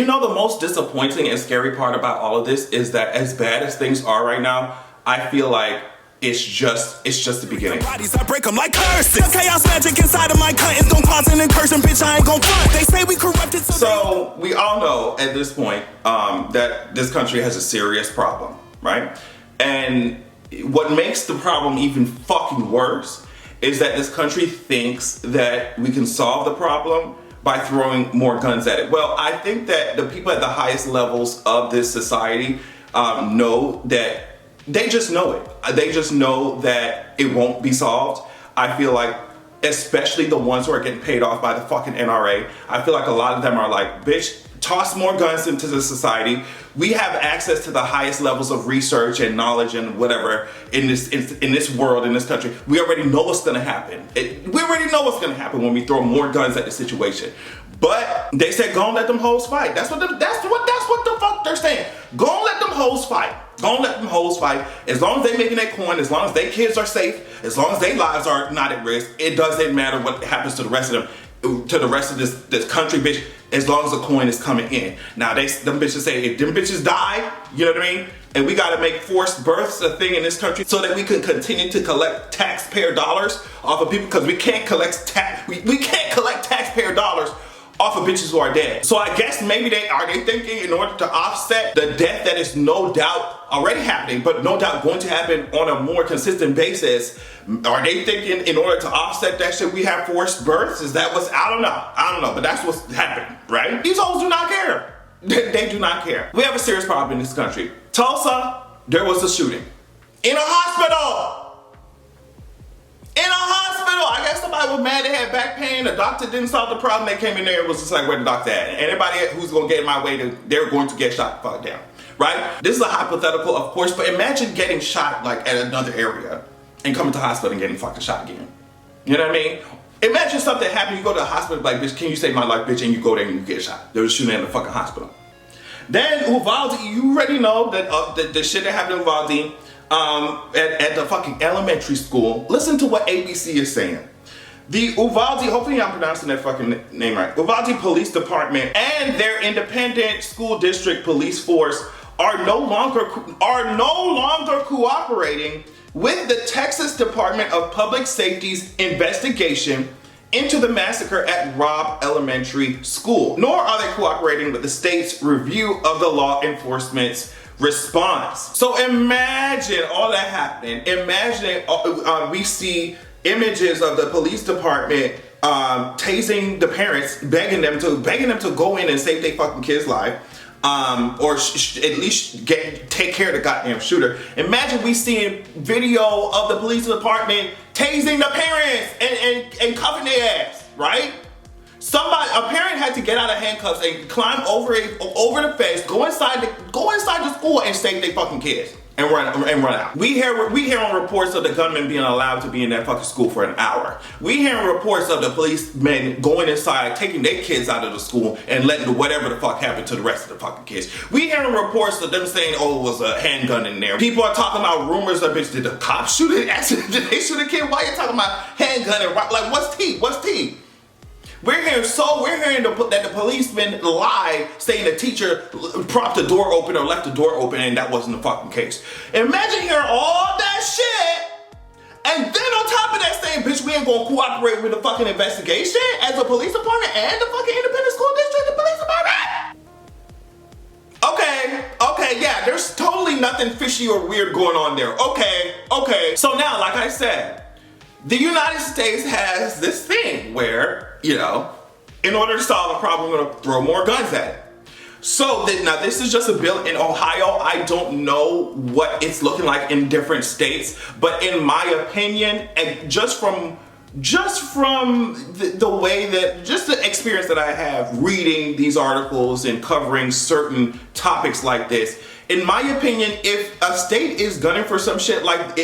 know, the most disappointing and scary part about all of this is that as bad as things are right now, I feel like it's just the beginning. Bodies, I break them like curses. Chaos magic inside of my curtains don't cause an incursion, bitch. I ain't gon' front. They say we corrupted. So we all know at this point that this country has a serious problem, right? And what makes the problem even fucking worse is that this country thinks that we can solve the problem by throwing more guns at it. Well, I think that the people at the highest levels of this society know that. They just know it. They just know that it won't be solved. I feel like, especially the ones who are getting paid off by the fucking NRA, I feel like a lot of them are like, bitch, toss more guns into the society. We have access to the highest levels of research and knowledge and whatever in this world, in this country. We already know what's gonna happen. We already know what's gonna happen when we throw more guns at the situation. But they said, go and let them hoes fight. That's what the fuck they're saying. Go and let them hoes fight. Go and let them hoes fight. As long as they making their coin, as long as their kids are safe, as long as their lives are not at risk, it doesn't matter what happens to the rest of them, to the rest of this country, bitch, as long as the coin is coming in. Now, them bitches say, if them bitches die, you know what I mean? And we gotta make forced births a thing in this country so that we can continue to collect taxpayer dollars off of people, because we can't collect taxpayer dollars off of bitches who are dead. So I guess maybe they thinking in order to offset the death that is no doubt already happening, but no doubt going to happen on a more consistent basis, are they thinking in order to offset that shit we have forced births? Is that what's, I don't know, but that's what's happening, right? These hoes do not care. They do not care. We have a serious problem in this country. Tulsa, there was a shooting. In a hospital! I guess somebody was mad they had back pain. The doctor didn't solve the problem. They came in there and was just like, where the doctor at? And anybody who's gonna get in my way, they're going to get shot the fuck down, right? This is a hypothetical, of course, but imagine getting shot like at another area and coming to the hospital and getting fucking shot again. You know what I mean? Imagine something happened, you go to the hospital, like, bitch, can you save my life, bitch? And you go there and you get shot. There was a shooting in the fucking hospital. Then Uvalde, you already know that the shit that happened in Uvalde, at the fucking elementary school. Listen to what ABC is saying. The Uvalde, hopefully I'm pronouncing that fucking name right, Uvalde Police Department and their independent school district police force are no longer cooperating with the Texas Department of Public Safety's investigation into the massacre at Robb Elementary School, nor are they cooperating with the state's review of the law enforcement's response. So imagine all that happening. Imagine we see images of the police department tasing the parents, begging them to go in and save their fucking kid's life, or at least take care of the goddamn shooter. Imagine we seeing video of the police department tasing the parents and cuffing their ass, right? A parent had to get out of handcuffs and climb over the fence, go inside the school and save their fucking kids and run out. We hear on reports of the gunman being allowed to be in that fucking school for an hour. We hearing reports of the policemen going inside, taking their kids out of the school and letting whatever the fuck happen to the rest of the fucking kids. We hearing reports of them saying, oh, it was a handgun in there. People are talking about rumors of, bitch, did the cops shoot it? Did they shoot a kid? Why are you talking about handgun and like, what's tea? We're hearing that the policeman lied, saying the teacher propped the door open or left the door open, and that wasn't the fucking case. Imagine hearing all that shit, and then on top of that saying, bitch, we ain't gonna cooperate with the fucking investigation as a police department and the fucking independent school district, the police department. Okay, yeah, there's totally nothing fishy or weird going on there. Okay. So now, like I said, the United States has this thing where, you know, in order to solve a problem, we're gonna throw more guns at it. So now this is just a bill in Ohio. I don't know what it's looking like in different states, but in my opinion, and just from the way that, just the experience that I have reading these articles and covering certain topics like this, in my opinion, if a state is gunning for some shit like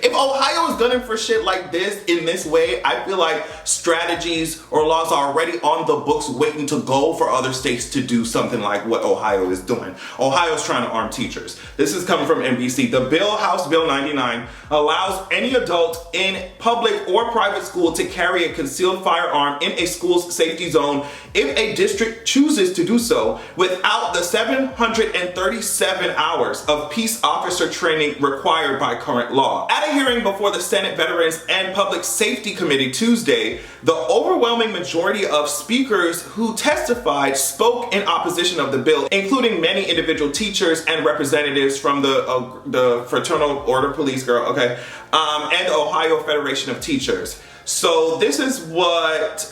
If Ohio is gunning for shit like this in this way, I feel like strategies or laws are already on the books waiting to go for other states to do something like what Ohio is doing. Ohio's trying to arm teachers. This is coming from NBC. The bill, House Bill 99, allows any adult in public or private school to carry a concealed firearm in a school's safety zone if a district chooses to do so without the 737 hours of peace officer training required by current law. At a hearing before the Senate Veterans and Public Safety Committee Tuesday, the overwhelming majority of speakers who testified spoke in opposition of the bill, including many individual teachers and representatives from the Fraternal Order Police, and the Ohio Federation of Teachers. So this is what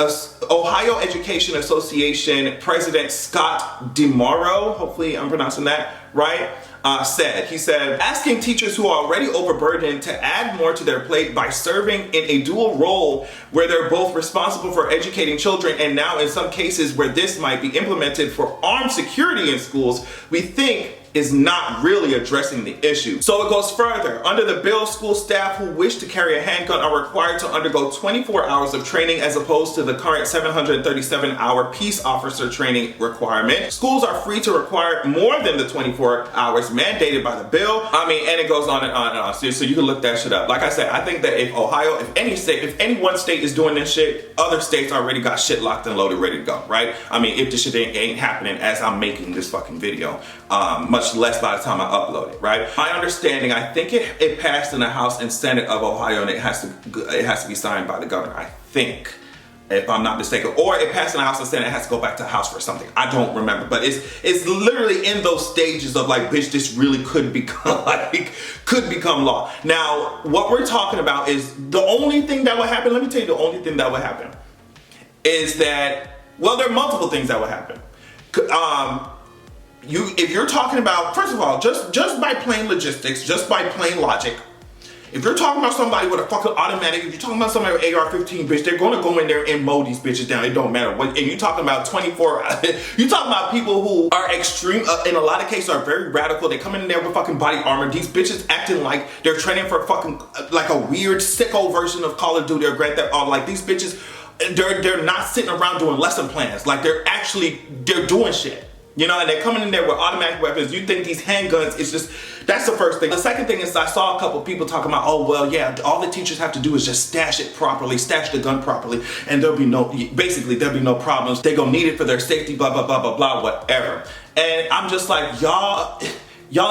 Ohio Education Association President Scott DeMauro, hopefully I'm pronouncing that right, said. He said, asking teachers who are already overburdened to add more to their plate by serving in a dual role where they're both responsible for educating children and now in some cases where this might be implemented for armed security in schools, we think is not really addressing the issue. So it goes further. Under the bill, school staff who wish to carry a handgun are required to undergo 24 hours of training as opposed to the current 737-hour peace officer training requirement. Schools are free to require more than the 24 hours mandated by the bill. And it goes on and on and on. So you can look that shit up. Like I said, I think that if Ohio, if any one state is doing this shit, other states already got shit locked and loaded, ready to go, right? If this shit ain't happening as I'm making this fucking video, much less by the time I upload it, right? My understanding, I think it passed in the House and Senate of Ohio, and it has to be signed by the governor, I think, if I'm not mistaken, or it passed in the House and Senate, it has to go back to the House for something. I don't remember, but it's literally in those stages of like, bitch, this really could become law. Now, what we're talking about is the only thing that would happen. Let me tell you, the only thing that would happen is that, well, there are multiple things that would happen. If you're talking about, first of all, just by plain logistics, just by plain logic, if you're talking about somebody with a fucking automatic, if you're talking about somebody with AR-15, bitch, they're gonna go in there and mow these bitches down. It don't matter what. And you're talking about 24, you're talking about people who are extreme, in a lot of cases are very radical. They come in there with fucking body armor. These bitches acting like they're training for fucking, like a weird sicko version of Call of Duty or Grand Theft Auto. Like these bitches, they're not sitting around doing lesson plans. Like they're doing shit. And they're coming in there with automatic weapons. You think these handguns, it's just, that's the first thing. The second thing is I saw a couple people talking about, oh, well, yeah, all the teachers have to do is just stash it properly, stash the gun properly, and there'll be no problems. They're gonna need it for their safety, blah, blah, blah, blah, blah, whatever. And I'm just like, y'all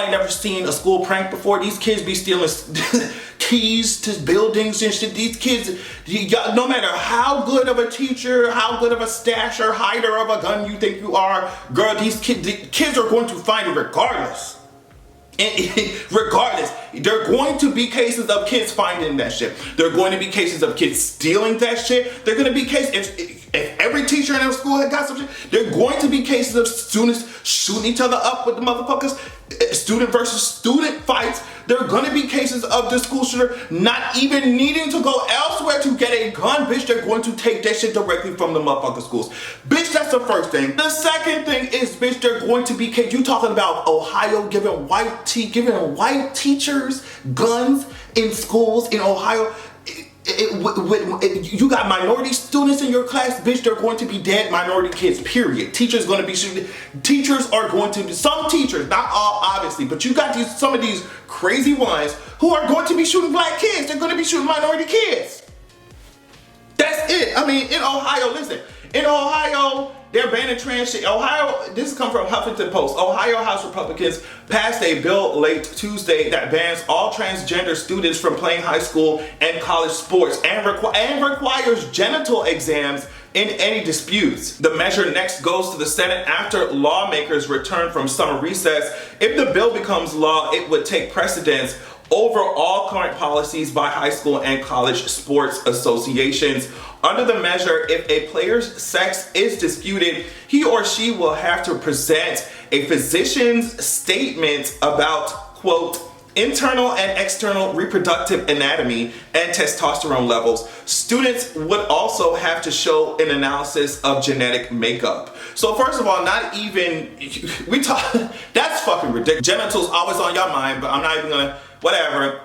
ain't never seen a school prank before. These kids be stealing keys to buildings and shit. These kids, no matter how good of a teacher, how good of a stasher, hider of a gun you think you are, girl, the kids are going to find it regardless. Regardless, there are going to be cases of kids finding that shit. There are going to be cases of kids stealing that shit. There are going to be cases, if every teacher in our school had got some shit, there are going to be cases of students shooting each other up with the motherfuckers, student versus student fights. There are going to be cases of the school shooter not even needing to go elsewhere to get a gun, bitch. They're going to take that shit directly from the motherfucking schools. Bitch, that's the first thing. The second thing is, bitch, they're going to be, you talking about Ohio giving white teachers guns in schools in Ohio. You got minority students in your class, bitch, they're going to be dead minority kids, period. Teachers are going to be shooting. Some teachers, not all obviously, but you got some of these crazy ones who are going to be shooting black kids. They're going to be shooting minority kids. That's it. In Ohio, listen, in Ohio, they're banning trans shit. Ohio, this has come from Huffington Post. Ohio House Republicans passed a bill late Tuesday that bans all transgender students from playing high school and college sports and requires genital exams in any disputes. The measure next goes to the Senate after lawmakers return from summer recess. If the bill becomes law, it would take precedence over all current policies by high school and college sports associations. Under the measure, if a player's sex is disputed, he or she will have to present a physician's statement about, quote, internal and external reproductive anatomy and testosterone levels. Students would also have to show an analysis of genetic makeup. So first of all, that's fucking ridiculous. Genitals always on your mind, but I'm not even gonna, whatever.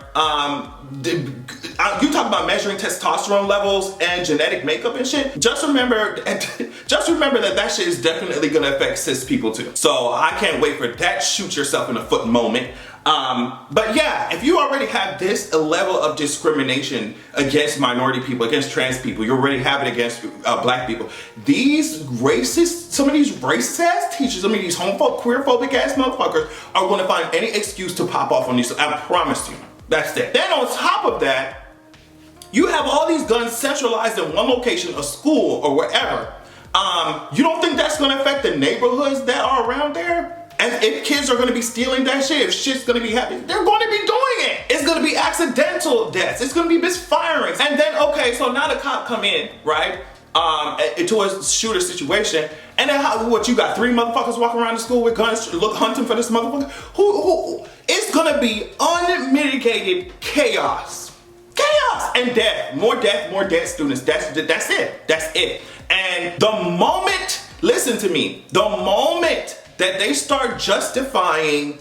you talk about measuring testosterone levels and genetic makeup and shit. Just remember that shit is definitely gonna affect cis people too. So I can't wait for that shoot yourself in the foot moment. But yeah, if you already have this level of discrimination against minority people, against trans people, you already have it against black people. These racist, some of these racist ass teachers, some of these homophobic, queerphobic ass motherfuckers are gonna find any excuse to pop off on these. I promise you. That's it. Then on top of that, you have all these guns centralized in one location, a school or wherever. You don't think that's gonna affect the neighborhoods that are around there? And if kids are gonna be stealing that shit, if shit's gonna be happening, they're gonna be doing it. It's gonna be accidental deaths. It's gonna be misfirings. And then, okay, so now the cop come in, right? To a shooter situation, and then what, you got 3 motherfuckers walking around the school with guns hunting for this motherfucker? Who it's gonna be unmitigated chaos and death, more death students. That's it. And the moment, listen to me, the moment that they start justifying,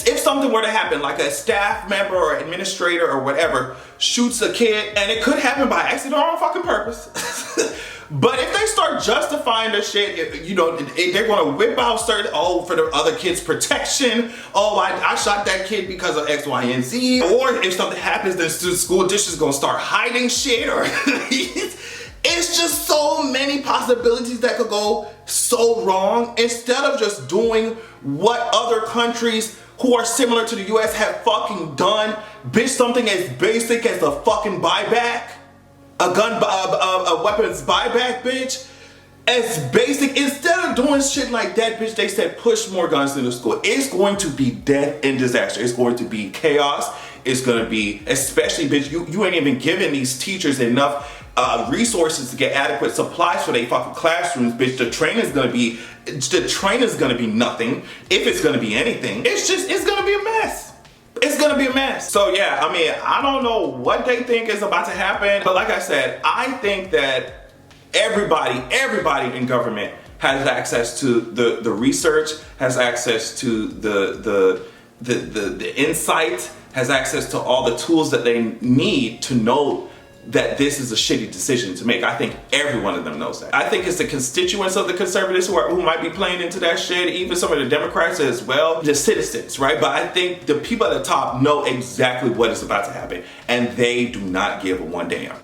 if something were to happen, like a staff member or administrator or whatever shoots a kid, and it could happen by accident or on fucking purpose. But if they start justifying the shit, you know, they're gonna whip out certain, for the other kid's protection. I shot that kid because of X, Y, and Z. Or if something happens, the school district is gonna start hiding shit, or it's just so many possibilities that could go so wrong. Instead of just doing what other countries who are similar to the US have fucking done, bitch, something as basic as a fucking buyback, a weapons buyback, bitch. As basic, instead of doing shit like that, bitch, they said push more guns into school. It's going to be death and disaster. It's going to be chaos. It's gonna be, especially, bitch, you ain't even giving these teachers enough resources to get adequate supplies for their fucking classrooms, bitch. The training's gonna be nothing, if it's gonna be anything. It's gonna be a mess. It's gonna be a mess. So yeah, I mean, I don't know what they think is about to happen, but like I said, I think that everybody in government has access to the research, has access to the insight, has access to all the tools that they need to know that this is a shitty decision to make. I think every one of them knows that. I think it's the constituents of the conservatives who might be playing into that shit, even some of the Democrats as well, the citizens, right? But I think the people at the top know exactly what is about to happen, and they do not give a one damn.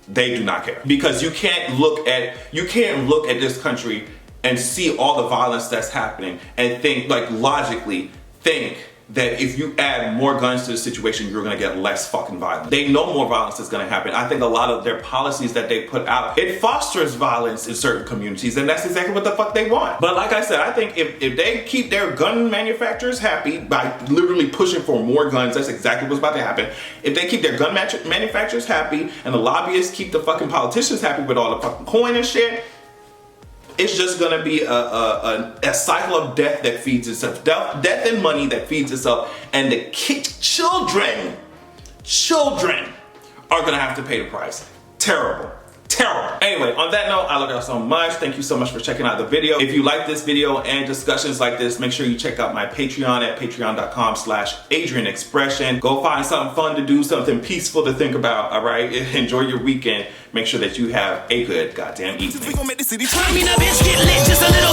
They do not care. Because you can't look at this country and see all the violence that's happening and think, like, logically think that if you add more guns to the situation, you're gonna get less fucking violence. They know more violence is gonna happen. I think a lot of their policies that they put out, it fosters violence in certain communities, and that's exactly what the fuck they want. But like I said, I think if they keep their gun manufacturers happy by literally pushing for more guns, that's exactly what's about to happen. If they keep their gun manufacturers happy, and the lobbyists keep the fucking politicians happy with all the fucking coin and shit, it's just gonna be a cycle of death that feeds itself. Death and money that feeds itself, and the children are gonna have to pay the price. Terrible. Anyway, on that note, I love y'all so much. Thank you so much for checking out the video. If you like this video and discussions like this, make sure you check out my Patreon at patreon.com/AdrianExpression. Go find something fun to do, something peaceful to think about, all right? Enjoy your weekend. Make sure that you have a good goddamn evening. We gon' make the city. I mean, a bitch get lit just a little